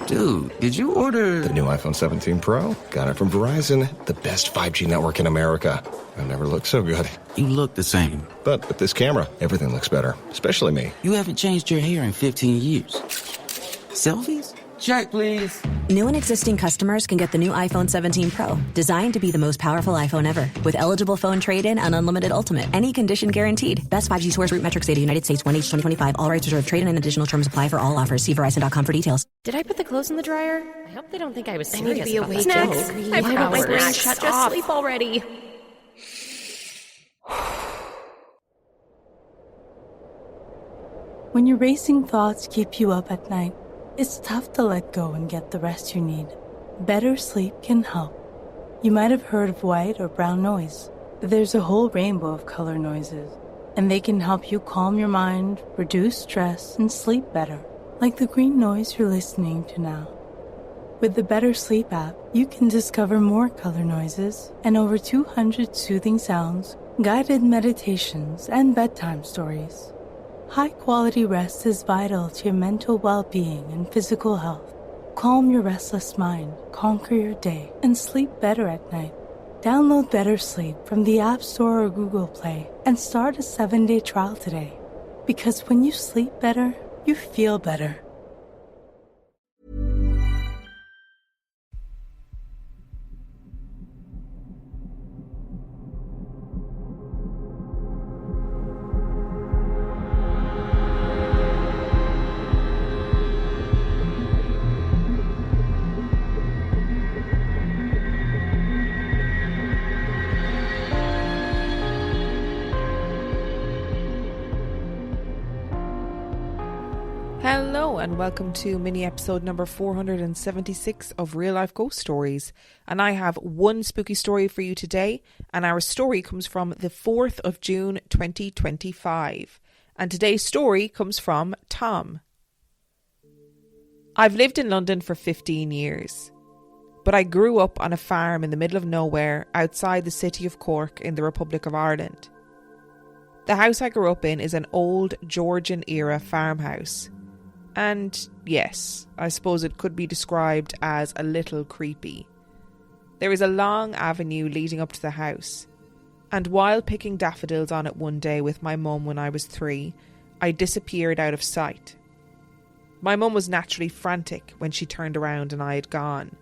Dude, did you order... The new iPhone 17 Pro? Got it from Verizon, the best 5G network in America. I've never looked so good. You look the same. But with this camera, everything looks better, especially me. You haven't changed your hair in 15 years. Selfies? Check, please. New and existing customers can get the new iPhone 17 Pro, designed to be the most powerful iPhone ever. With eligible phone trade-in and unlimited ultimate. Any condition guaranteed. Best 5G scores, root metrics data, United States, 1H 2025. All rights reserved. Trade-in and additional terms apply for all offers. See Verizon.com for details. Did I put the clothes in the dryer? I hope they don't think I was serious. I need to be about awake. Snacks. I forgot my brain shut Just off. sleep already. When your racing thoughts keep you up at night, it's tough to let go and get the rest you need. Better sleep can help. You might have heard of white or brown noise. There's a whole rainbow of color noises, and they can help you calm your mind, reduce stress, and sleep better, like the green noise you're listening to now. With the Better Sleep app, you can discover more color noises and over 200 soothing sounds, guided meditations, and bedtime stories. High-quality rest is vital to your mental well-being and physical health. Calm your restless mind, conquer your day, and sleep better at night. Download Better Sleep from the App Store or Google Play and start a 7-day trial today. Because when you sleep better, you feel better. Hello and welcome to mini episode number 476 of Real Life Ghost Stories, and I have one spooky story for you today, and our story comes from the 4th of June 2025, and today's story comes from Tom. I've lived in London for 15 years, but I grew up on a farm in the middle of nowhere outside the city of Cork in the Republic of Ireland. The house I grew up in is an old Georgian era farmhouse. And yes, I suppose it could be described as a little creepy. There is a long avenue leading up to the house, and while picking daffodils on it one day with my mum when I was 3, I disappeared out of sight. My mum was naturally frantic when she turned around and I had gone.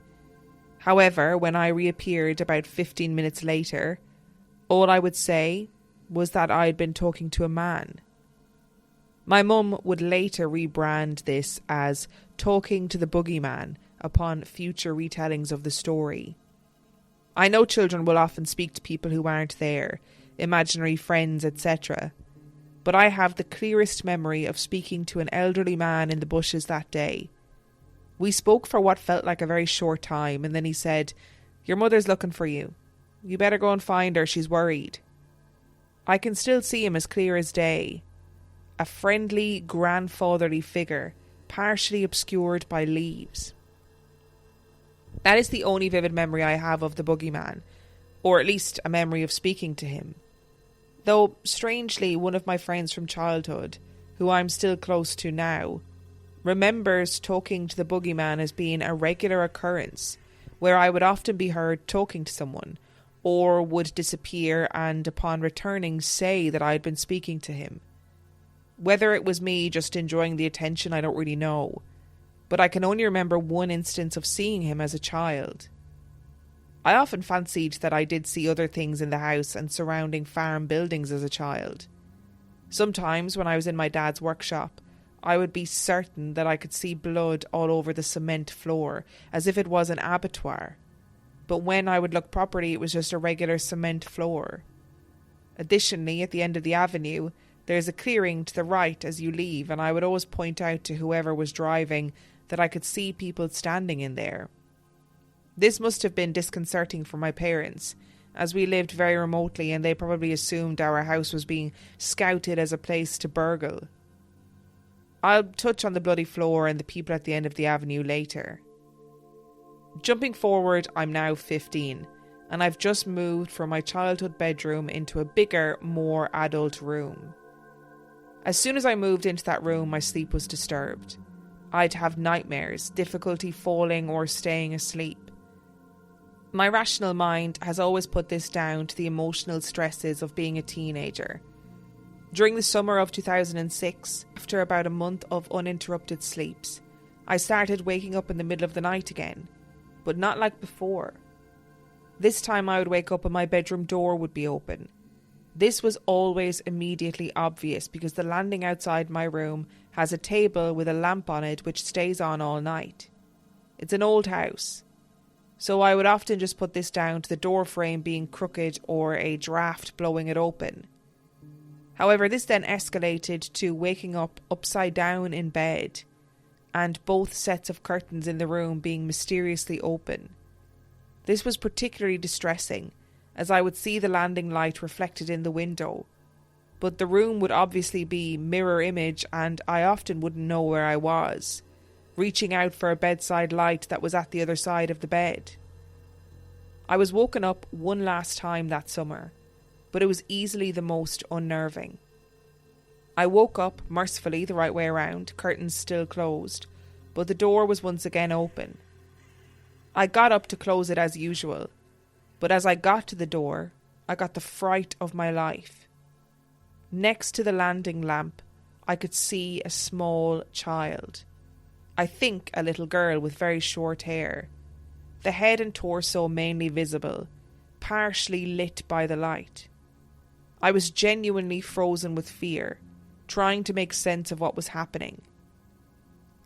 However, when I reappeared about 15 minutes later, all I would say was that I had been talking to a man. My mum would later rebrand this as talking to the Bogeyman upon future retellings of the story. I know children will often speak to people who aren't there, imaginary friends, etc. But I have the clearest memory of speaking to an elderly man in the bushes that day. We spoke for what felt like a very short time, and then he said, "Your mother's looking for you. You better go and find her, she's worried." I can still see him as clear as day. A friendly, grandfatherly figure, partially obscured by leaves. That is the only vivid memory I have of the Bogeyman, or at least a memory of speaking to him. Though, strangely, one of my friends from childhood, who I'm still close to now, remembers talking to the Bogeyman as being a regular occurrence, where I would often be heard talking to someone, or would disappear and upon returning say that I had been speaking to him. Whether it was me just enjoying the attention, I don't really know, but I can only remember one instance of seeing him as a child. I often fancied that I did see other things in the house and surrounding farm buildings as a child. Sometimes when I was in my dad's workshop, I would be certain that I could see blood all over the cement floor, as if it was an abattoir. But when I would look properly, it was just a regular cement floor. Additionally, at the end of the avenue, there's a clearing to the right as you leave, and I would always point out to whoever was driving that I could see people standing in there. This must have been disconcerting for my parents, as we lived very remotely and they probably assumed our house was being scouted as a place to burgle. I'll touch on the bloody floor and the people at the end of the avenue later. Jumping forward, I'm now 15, and I've just moved from my childhood bedroom into a bigger, more adult room. As soon as I moved into that room, my sleep was disturbed. I'd have nightmares, difficulty falling or staying asleep. My rational mind has always put this down to the emotional stresses of being a teenager. During the summer of 2006, after about a month of uninterrupted sleeps, I started waking up in the middle of the night again, but not like before. This time I would wake up and my bedroom door would be open. This was always immediately obvious because the landing outside my room has a table with a lamp on it which stays on all night. It's an old house, so I would often just put this down to the door frame being crooked or a draft blowing it open. However, this then escalated to waking up upside down in bed and both sets of curtains in the room being mysteriously open. This was particularly distressing, as I would see the landing light reflected in the window, but the room would obviously be mirror image and I often wouldn't know where I was, reaching out for a bedside light that was at the other side of the bed. I was woken up one last time that summer, but it was easily the most unnerving. I woke up, mercifully the right way around, curtains still closed, but the door was once again open. I got up to close it as usual, but as I got to the door, I got the fright of my life. Next to the landing lamp, I could see a small child. I think a little girl with very short hair. The head and torso mainly visible, partially lit by the light. I was genuinely frozen with fear, trying to make sense of what was happening.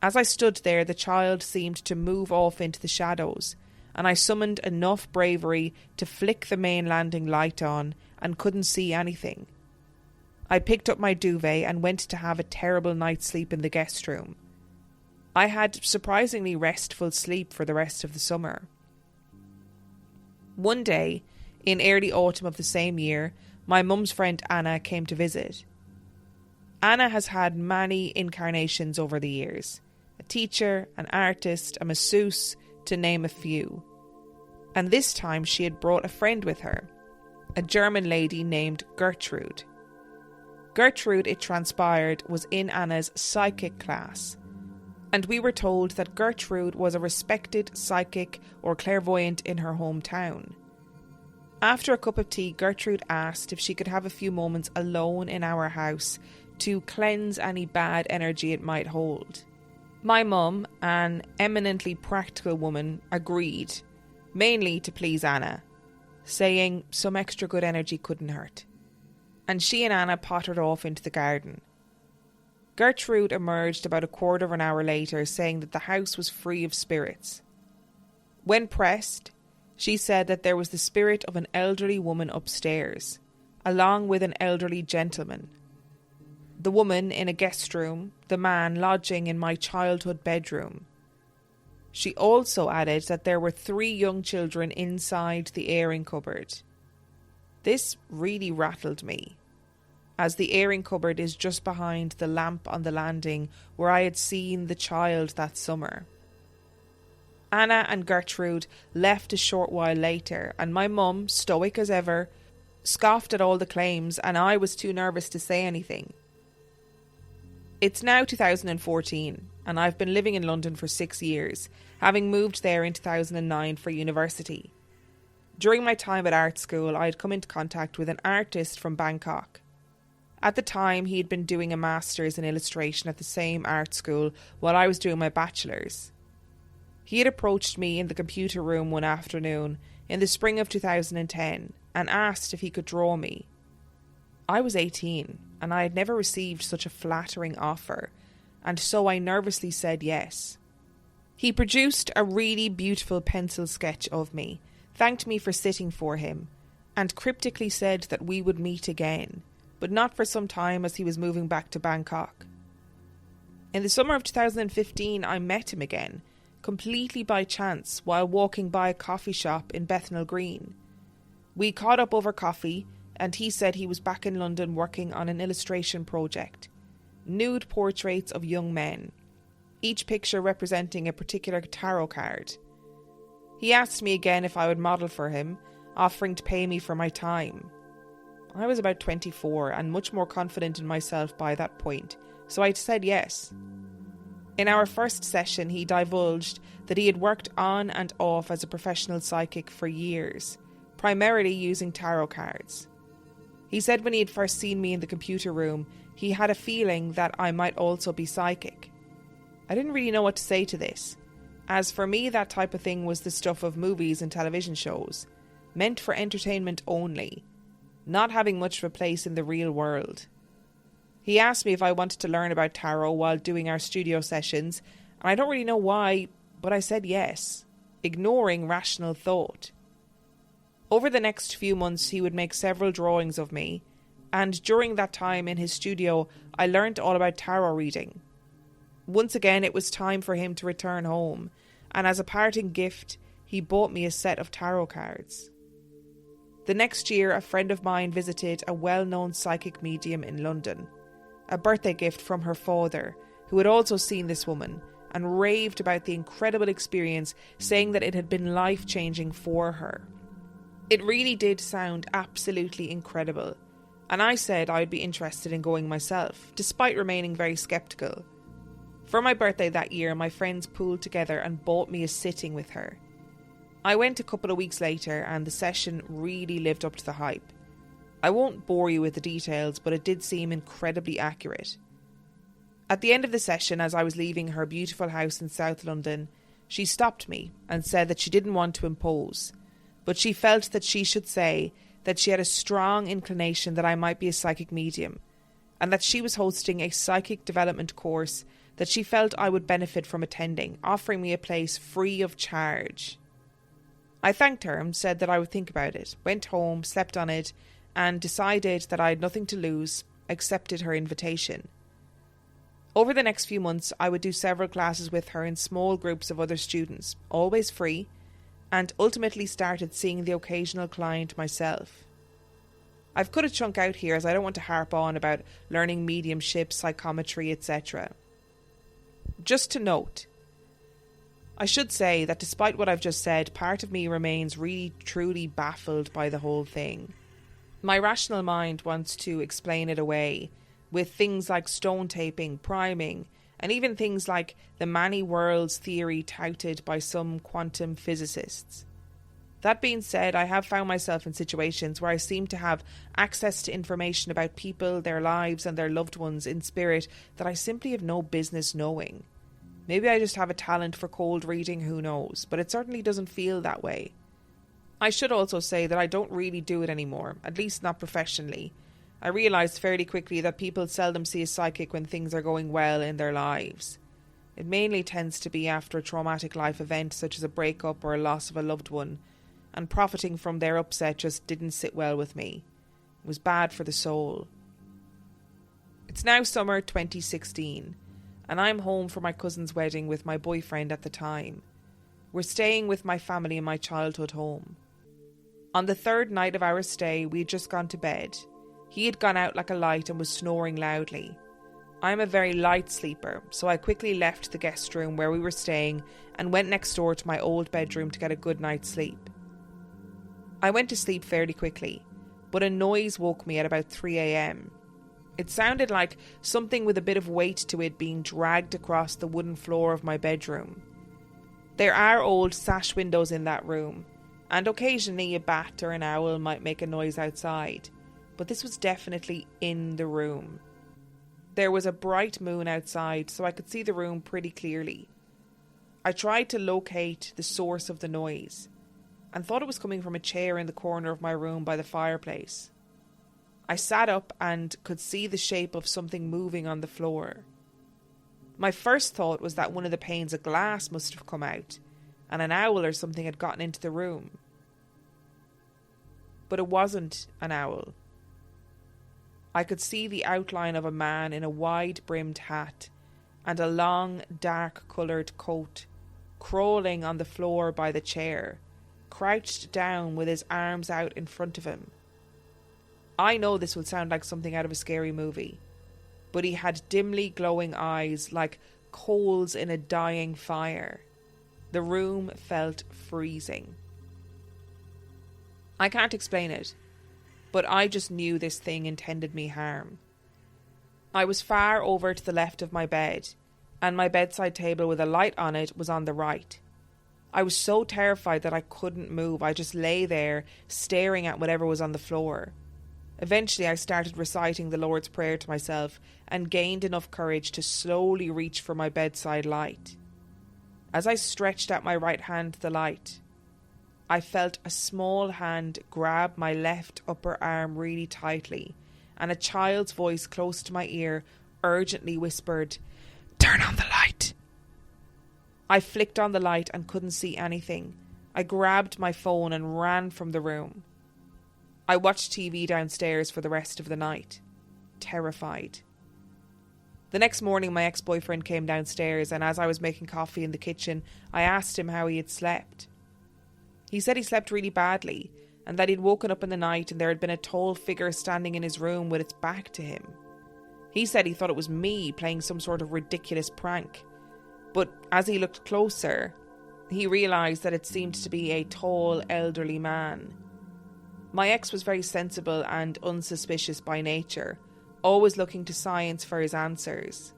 As I stood there, the child seemed to move off into the shadows, and I summoned enough bravery to flick the main landing light on and couldn't see anything. I picked up my duvet and went to have a terrible night's sleep in the guest room. I had surprisingly restful sleep for the rest of the summer. One day, in early autumn of the same year, my mum's friend Anna came to visit. Anna has had many incarnations over the years. A teacher, an artist, a masseuse, to name a few. And this time she had brought a friend with her, a German lady named Gertrude. Gertrude, it transpired, was in Anna's psychic class, and we were told that Gertrude was a respected psychic or clairvoyant in her hometown. After a cup of tea, Gertrude asked if she could have a few moments alone in our house to cleanse any bad energy it might hold. My mum, an eminently practical woman, agreed, mainly to please Anna, saying some extra good energy couldn't hurt. And she and Anna pottered off into the garden. Gertrude emerged about a quarter of an hour later, saying that the house was free of spirits. When pressed, she said that there was the spirit of an elderly woman upstairs, along with an elderly gentleman. The woman in a guest room, the man lodging in my childhood bedroom. She also added that there were 3 young children inside the airing cupboard. This really rattled me, as the airing cupboard is just behind the lamp on the landing where I had seen the child that summer. Anna and Gertrude left a short while later, and my mum, stoic as ever, scoffed at all the claims, and I was too nervous to say anything. It's now 2014, and I've been living in London for 6 years, having moved there in 2009 for university. During my time at art school, I had come into contact with an artist from Bangkok. At the time, he had been doing a master's in illustration at the same art school while I was doing my bachelor's. He had approached me in the computer room one afternoon in the spring of 2010 and asked if he could draw me. I was 18 and I had never received such a flattering offer, and so I nervously said yes. He produced a really beautiful pencil sketch of me, thanked me for sitting for him, and cryptically said that we would meet again, but not for some time as he was moving back to Bangkok. In the summer of 2015, I met him again, completely by chance, while walking by a coffee shop in Bethnal Green. We caught up over coffee, and he said he was back in London working on an illustration project. Nude portraits of young men, each picture representing a particular tarot card. He asked me again if I would model for him, offering to pay me for my time. I was about 24 and much more confident in myself by that point, so I said yes. In our first session, he divulged that he had worked on and off as a professional psychic for years, primarily using tarot cards. He said when he had first seen me in the computer room, he had a feeling that I might also be psychic. I didn't really know what to say to this, as for me that type of thing was the stuff of movies and television shows, meant for entertainment only, not having much of a place in the real world. He asked me if I wanted to learn about tarot while doing our studio sessions, and I don't really know why, but I said yes, ignoring rational thought. Over the next few months, he would make several drawings of me, and during that time in his studio, I learnt all about tarot reading. Once again, it was time for him to return home, and as a parting gift, he bought me a set of tarot cards. The next year, a friend of mine visited a well-known psychic medium in London, a birthday gift from her father, who had also seen this woman, and raved about the incredible experience, saying that it had been life-changing for her. It really did sound absolutely incredible, and I said I would be interested in going myself, despite remaining very sceptical. For my birthday that year, my friends pooled together and bought me a sitting with her. I went a couple of weeks later, and the session really lived up to the hype. I won't bore you with the details, but it did seem incredibly accurate. At the end of the session, as I was leaving her beautiful house in South London, she stopped me and said that she didn't want to impose, but she felt that she should say that she had a strong inclination that I might be a psychic medium, and that she was hosting a psychic development course that she felt I would benefit from attending, offering me a place free of charge. I thanked her and said that I would think about it, went home, slept on it, and decided that I had nothing to lose, accepted her invitation. Over the next few months, I would do several classes with her in small groups of other students, always free, and ultimately started seeing the occasional client myself. I've cut a chunk out here as I don't want to harp on about learning mediumship, psychometry, etc. Just to note, I should say that despite what I've just said, part of me remains really truly baffled by the whole thing. My rational mind wants to explain it away with things like stone taping, priming, and even things like the many worlds theory touted by some quantum physicists. That being said, I have found myself in situations where I seem to have access to information about people, their lives, and their loved ones in spirit that I simply have no business knowing. Maybe I just have a talent for cold reading, who knows, but it certainly doesn't feel that way. I should also say that I don't really do it anymore, at least not professionally. I realised fairly quickly that people seldom see a psychic when things are going well in their lives. It mainly tends to be after a traumatic life event such as a breakup or a loss of a loved one, and profiting from their upset just didn't sit well with me. It was bad for the soul. It's now summer 2016, and I'm home for my cousin's wedding with my boyfriend at the time. We're staying with my family in my childhood home. On the third night of our stay, we had just gone to bed. He had gone out like a light and was snoring loudly. I'm a very light sleeper, so I quickly left the guest room where we were staying and went next door to my old bedroom to get a good night's sleep. I went to sleep fairly quickly, but a noise woke me at about 3 a.m. It sounded like something with a bit of weight to it being dragged across the wooden floor of my bedroom. There are old sash windows in that room, and occasionally a bat or an owl might make a noise outside, but this was definitely in the room. There was a bright moon outside, so I could see the room pretty clearly. I tried to locate the source of the noise, and thought it was coming from a chair in the corner of my room by the fireplace. I sat up and could see the shape of something moving on the floor. My first thought was that one of the panes of glass must have come out, and an owl or something had gotten into the room. But it wasn't an owl. I could see the outline of a man in a wide-brimmed hat and a long, dark-coloured coat, crawling on the floor by the chair, crouched down with his arms out in front of him. I know this will sound like something out of a scary movie, but he had dimly glowing eyes like coals in a dying fire. The room felt freezing. I can't explain it, but I just knew this thing intended me harm. I was far over to the left of my bed, and my bedside table with a light on it was on the right. I was so terrified that I couldn't move. I just lay there, staring at whatever was on the floor. Eventually, I started reciting the Lord's Prayer to myself and gained enough courage to slowly reach for my bedside light. As I stretched out my right hand to the light, I felt a small hand grab my left upper arm really tightly, and a child's voice close to my ear urgently whispered, "Turn on the light." I flicked on the light and couldn't see anything. I grabbed my phone and ran from the room. I watched TV downstairs for the rest of the night, terrified. The next morning, my ex-boyfriend came downstairs, and as I was making coffee in the kitchen, I asked him how he had slept. He said he slept really badly, and that he'd woken up in the night and there had been a tall figure standing in his room with its back to him. He said he thought it was me playing some sort of ridiculous prank, but as he looked closer, he realised that it seemed to be a tall, elderly man. My ex was very sensible and unsuspicious by nature, always looking to science for his answers.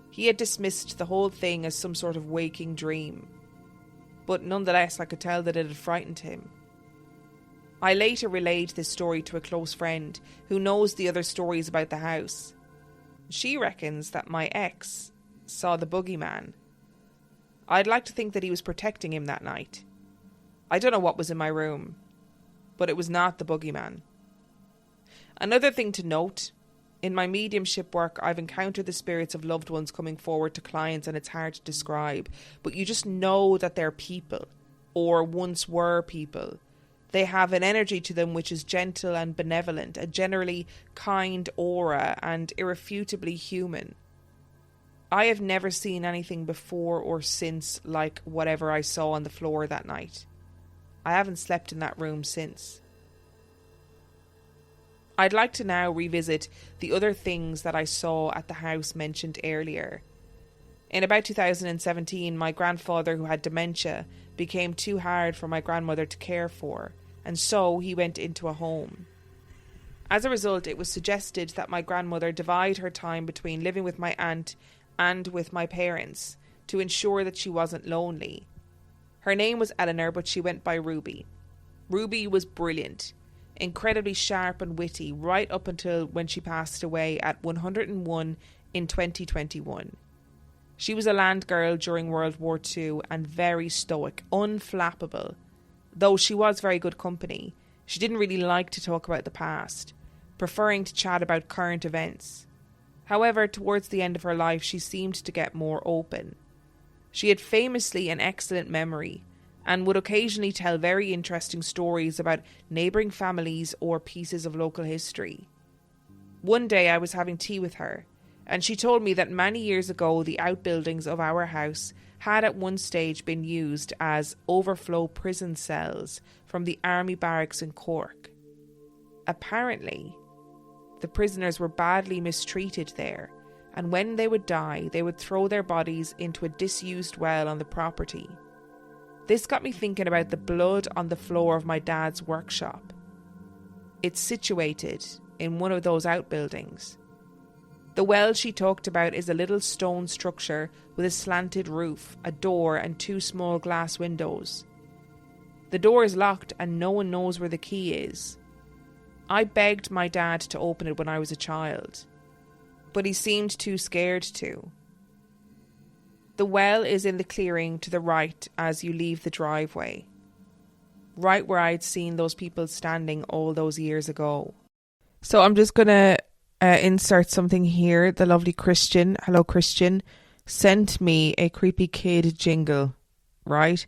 He had dismissed the whole thing as some sort of waking dream, but nonetheless I could tell that it had frightened him. I later relayed this story to a close friend who knows the other stories about the house. She reckons that my ex saw the Bogeyman. I'd like to think that he was protecting him that night. I don't know what was in my room, but it was not the Bogeyman. Another thing to note, in my mediumship work I've encountered the spirits of loved ones coming forward to clients, and it's hard to describe, but you just know that they're people, or once were people. They have an energy to them which is gentle and benevolent, a generally kind aura, and irrefutably human. I have never seen anything before or since like whatever I saw on the floor that night. I haven't slept in that room since. I'd like to now revisit the other things that I saw at the house mentioned earlier. In about 2017, my grandfather, who had dementia, became too hard for my grandmother to care for, and so he went into a home. As a result, it was suggested that my grandmother divide her time between living with my aunt and with my parents to ensure that she wasn't lonely. Her name was Eleanor, but she went by Ruby. Ruby was brilliant, incredibly sharp and witty, right up until when she passed away at 101 in 2021. She was a land girl during World War II and very stoic, unflappable. Though she was very good company, she didn't really like to talk about the past, preferring to chat about current events. However, towards the end of her life, she seemed to get more open. She had famously an excellent memory and would occasionally tell very interesting stories about neighbouring families or pieces of local history. One day I was having tea with her, and she told me that many years ago the outbuildings of our house had at one stage been used as overflow prison cells from the army barracks in Cork. Apparently, the prisoners were badly mistreated there, and when they would die, they would throw their bodies into a disused well on the property. This got me thinking about the blood on the floor of my dad's workshop. It's situated in one of those outbuildings. The well she talked about is a little stone structure with a slanted roof, a door and 2 small glass windows. The door is locked and no one knows where the key is. I begged my dad to open it when I was a child, but he seemed too scared to. The well is in the clearing to the right as you leave the driveway, right where I'd seen those people standing all those years ago. So I'm just going to insert something here. The lovely Christian, hello Christian, sent me a Creepy Kid jingle, right?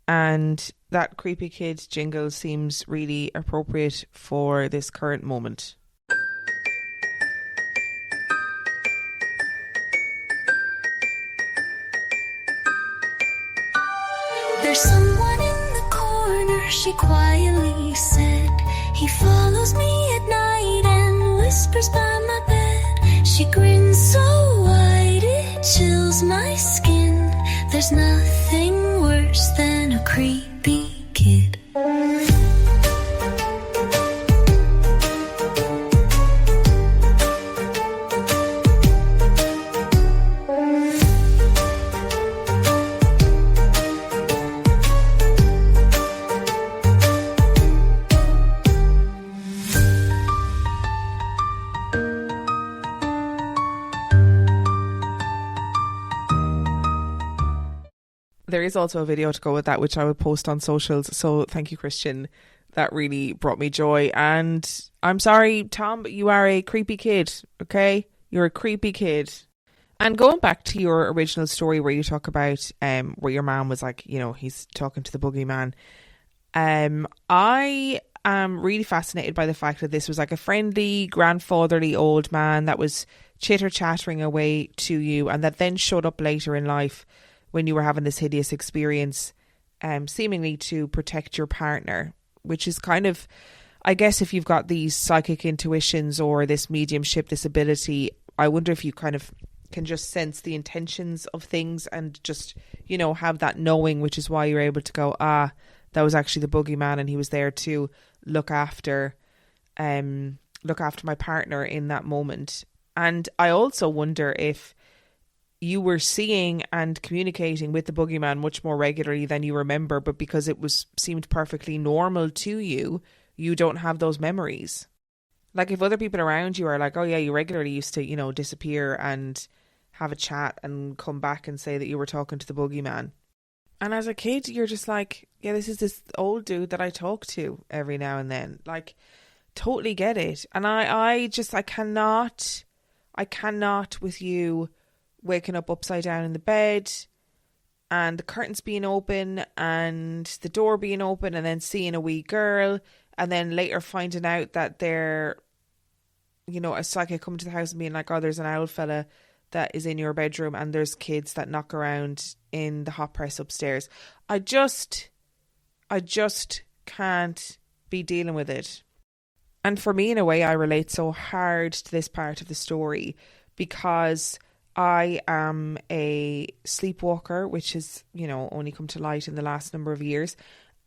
And that Creepy Kid jingle seems really appropriate for this current moment. There's someone in the corner, she quietly said. He follows me at night and whispers by my bed. She grins so wide it chills my skin. There's nothing worse than a creepy kid. There is also a video to go with that, which I will post on socials. So thank you, Christian. That really brought me joy. And I'm sorry, Tom, but you are a creepy kid, okay? You're a creepy kid. And going back to your original story where you talk about where your mom was like, you know, he's talking to the boogeyman. I am really fascinated by the fact that this was like a friendly, grandfatherly old man that was chitter-chattering away to you, and that then showed up later in life when you were having this hideous experience, seemingly to protect your partner, which is kind of, I guess, if you've got these psychic intuitions or this mediumship, this ability, I wonder if you kind of can just sense the intentions of things and just, you know, have that knowing, which is why you're able to go, that was actually the boogeyman and he was there to look after my partner in that moment. And I also wonder if you were seeing and communicating with the boogeyman much more regularly than you remember, but because it seemed perfectly normal to you, you don't have those memories. Like if other people around you are like, oh yeah, you regularly used to, you know, disappear and have a chat and come back and say that you were talking to the boogeyman. And as a kid, you're just like, yeah, this is this old dude that I talk to every now and then. Like, totally get it. And I cannot with you waking up upside down in the bed and the curtains being open and the door being open and then seeing a wee girl and then later finding out that they're, you know, a psychic coming to the house and being like, oh, there's an owl fella that is in your bedroom and there's kids that knock around in the hot press upstairs. I just can't be dealing with it. And for me, in a way, I relate so hard to this part of the story because I am a sleepwalker, which has, you know, only come to light in the last number of years.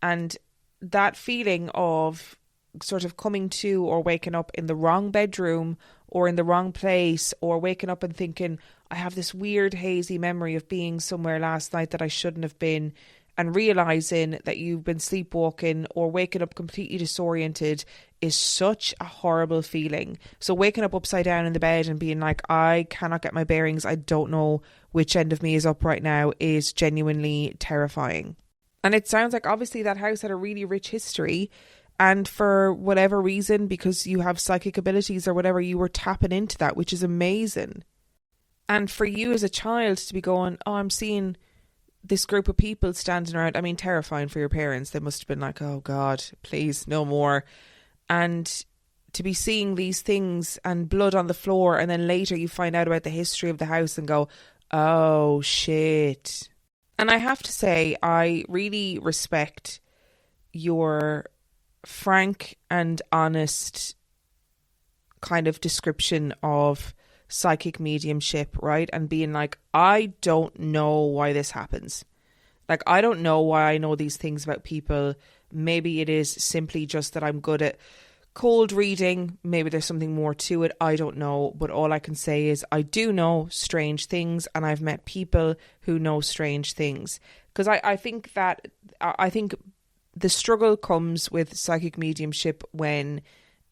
And that feeling of sort of coming to or waking up in the wrong bedroom or in the wrong place, or waking up and thinking, I have this weird hazy memory of being somewhere last night that I shouldn't have been, and realising that you've been sleepwalking or waking up completely disoriented is such a horrible feeling. So waking up upside down in the bed and being like, I cannot get my bearings, I don't know which end of me is up right now, is genuinely terrifying. And it sounds like obviously that house had a really rich history, and for whatever reason, because you have psychic abilities or whatever, you were tapping into that, which is amazing. And for you as a child to be going, oh, I'm seeing this group of people standing around, I mean, terrifying for your parents. They must have been like, oh God, please, no more. And to be seeing these things and blood on the floor, and then later you find out about the history of the house and go, oh shit. And I have to say, I really respect your frank and honest kind of description of psychic mediumship, right? And being like, I don't know why this happens. Like, I don't know why I know these things about people. Maybe it is simply just that I'm good at cold reading. Maybe there's something more to it. I don't know. But all I can say is I do know strange things, and I've met people who know strange things. Because I think the struggle comes with psychic mediumship when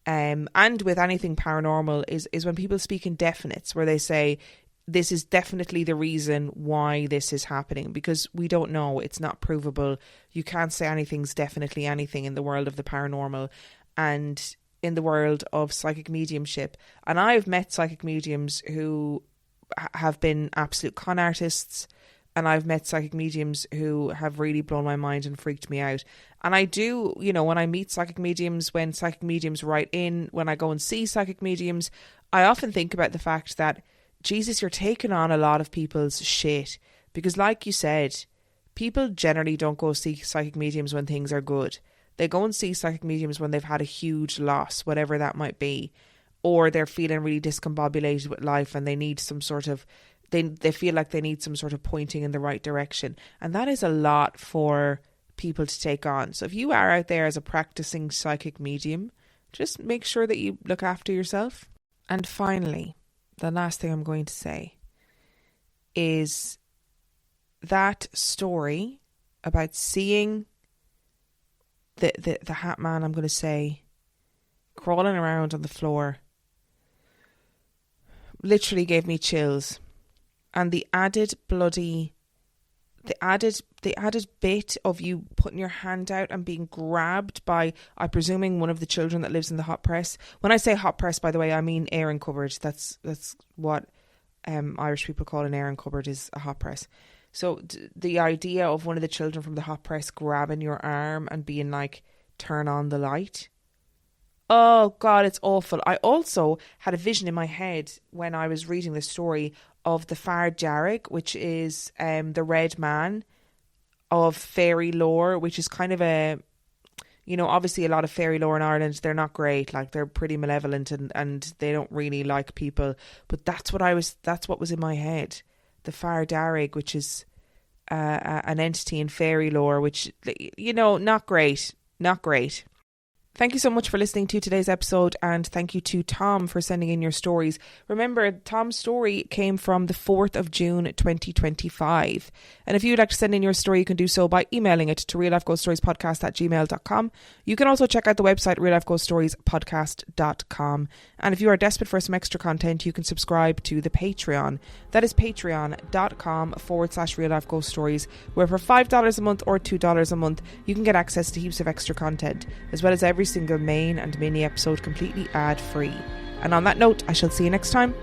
and with anything paranormal is when people speak in definites, where they say this is definitely the reason why this is happening, because we don't know, it's not provable. You can't say anything's definitely anything in the world of the paranormal and in the world of psychic mediumship. And I've met psychic mediums who have been absolute con artists, and I've met psychic mediums who have really blown my mind and freaked me out. And I do, you know, when I meet psychic mediums, when psychic mediums write in, when I go and see psychic mediums, I often think about the fact that, Jesus, you're taking on a lot of people's shit. Because like you said, people generally don't go see psychic mediums when things are good. They go and see psychic mediums when they've had a huge loss, whatever that might be. Or they're feeling really discombobulated with life and they need some sort of, they feel like they need some sort of pointing in the right direction. And that is a lot for people to take on. So if you are out there as a practicing psychic medium, just make sure that you look after yourself. And finally, the last thing I'm going to say is that story about seeing the hat man, I'm going to say, crawling around on the floor, literally gave me chills. And the added bloody the added bit of you putting your hand out and being grabbed by, I'm presuming, one of the children that lives in the hot press. When I say hot press, by the way, I mean airing cupboard. That's what Irish people call an airing cupboard, is a hot press. So the idea of one of the children from the hot press grabbing your arm and being like, turn on the light. Oh God, it's awful. I also had a vision in my head when I was reading the story of the Far Jarrig, which is the red man of fairy lore, which is kind of a, you know, obviously a lot of fairy lore in Ireland, they're not great, like they're pretty malevolent and they don't really like people. But that's what was in my head. The Far Jarrig, which is an entity in fairy lore, which, you know, not great. Thank you so much for listening to today's episode, and thank you to Tom for sending in your stories. Remember, Tom's story came from the 4th of June 2025. And if you'd like to send in your story, you can do so by emailing it to reallifeghoststoriespodcast@gmail.com. You can also check out the website reallifeghoststoriespodcast.com. And if you are desperate for some extra content, you can subscribe to the Patreon. That is patreon.com/reallifeghoststories, where for $5 a month or $2 a month, you can get access to heaps of extra content, as well as every single main and mini episode completely ad-free. And on that note, I shall see you next time.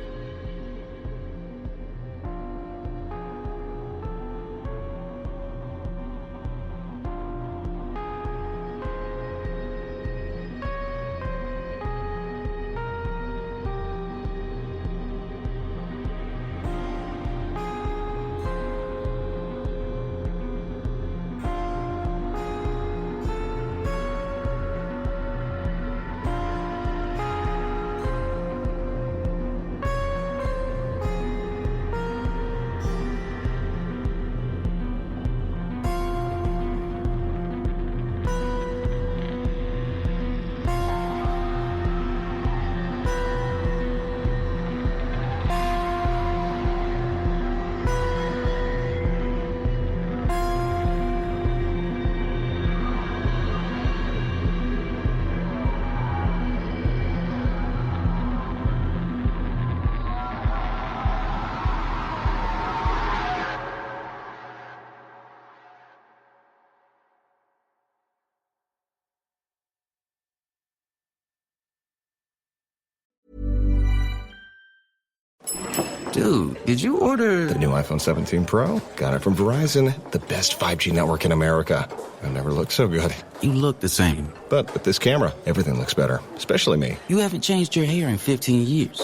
Dude, did you order... The new iPhone 17 Pro? Got it from Verizon, the best 5G network in America. I've never looked so good. You look the same. But with this camera, everything looks better. Especially me. You haven't changed your hair in 15 years.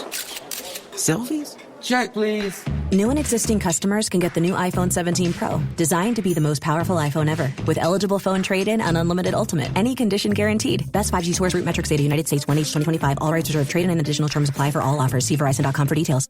Selfies? Check, please. New and existing customers can get the new iPhone 17 Pro, designed to be the most powerful iPhone ever. With eligible phone trade-in and unlimited ultimate. Any condition guaranteed. Best 5G source root metrics data, United States, 1H 2025. All rights reserved. Trade-in and additional terms apply for all offers. See Verizon.com for details.